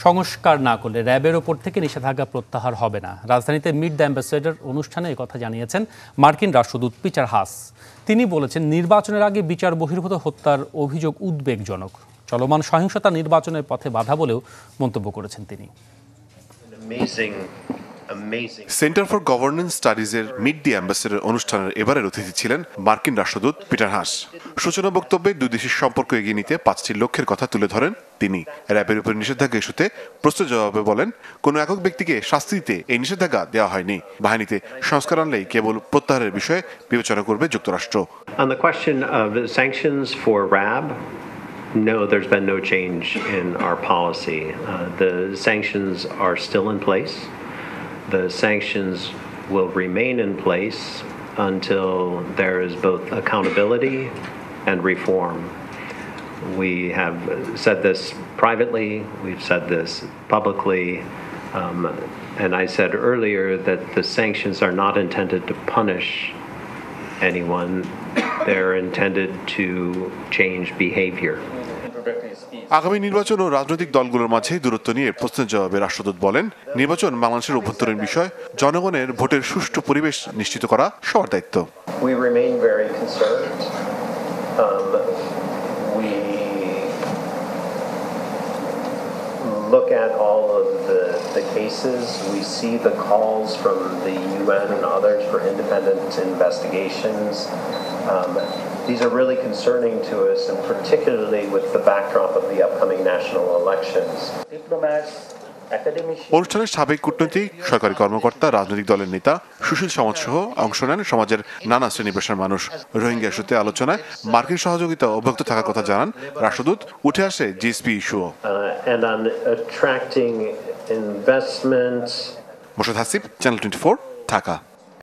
সংস্কার না করলে র্যাবের ওপর থেকে নিষেধাজ্ঞা প্রত্যাহার হবে না। রাজধানীতে মিট দ্য অ্যাম্বাসেডর অনুষ্ঠানে একথা জানিয়েছেন মার্কিন রাষ্ট্রদূত পিটার হাস। তিনি বলেছেন, নির্বাচনের আগে বিচার বহির্ভূত হত্যার অভিযোগ উদ্বেগজনক। চলমান সহিংসতা নির্বাচনের পথে বাধা বলেও মন্তব্য করেছেন তিনি। সেন্টার ফর গভর্নেন্স স্টাডিজের মিট দি অ্যাম্বাসেডর অনুষ্ঠানের এবারের অতিথি ছিলেন মার্কিন রাষ্ট্রদূত পিটার হাস। সূচনা বক্তব্যে দুই দেশের সম্পর্ক এগিয়ে নিতে 5টি লক্ষ্যের কথা তুলে ধরেন তিনি। র্যাবের উপর নিষেধাজ্ঞা ইস্যুতে প্রশ্ন জবাবে বলেন, কোনো একক ব্যক্তিকে শাস্তি দিতে এই নিষেধাজ্ঞা দেওয়া হয়নি। বাহিনীতে সংস্কার আনলেই কেবল প্রত্যাহারের বিষয়ে বিবেচনা করবে যুক্তরাষ্ট্র। On the question of sanctions for RAB, no, there's been no change in our policy. The sanctions are still in place. The sanctions will remain in place until there is both accountability and reform. We have said this privately, we've said this publicly, and I said earlier that the sanctions are not intended to punish anyone, they're intended to change behavior. আগামী নির্বাচন ও রাজনৈতিক দলগুলোর মাঝে দূরত্ব নিয়ে প্রশ্নের জবাবে রাষ্ট্রদূত বলেন, নির্বাচন বাংলাদেশের অভ্যন্তরীণ বিষয়, জনগণের ভোটের সুষ্ঠু পরিবেশ নিশ্চিত করা সবার দায়িত্ব। We remain very concerned. We look at all of the cases. We see the calls from the UN and others for independent investigations. These are really concerning to us, and particularly with the backdrop of the upcoming national elections. অনুষ্ঠানের সাবেক কূটনৈতিক, সরকারি কর্মকর্তা, রাজনৈতিক দলের নেতা, সুশীল সমাজ সহ অংশ নেন সমাজের নানা শ্রেণী পেশার মানুষ। রোহিঙ্গা ইস্যুতে আলোচনায় মার্কিন সহযোগিতা অব্যাহত থাকার কথা জানান রাষ্ট্রদূত। উঠে আসে জিএসপি ইস্যুও। মোর্শেদ হাসিব, চ্যানেল 24, ঢাকা।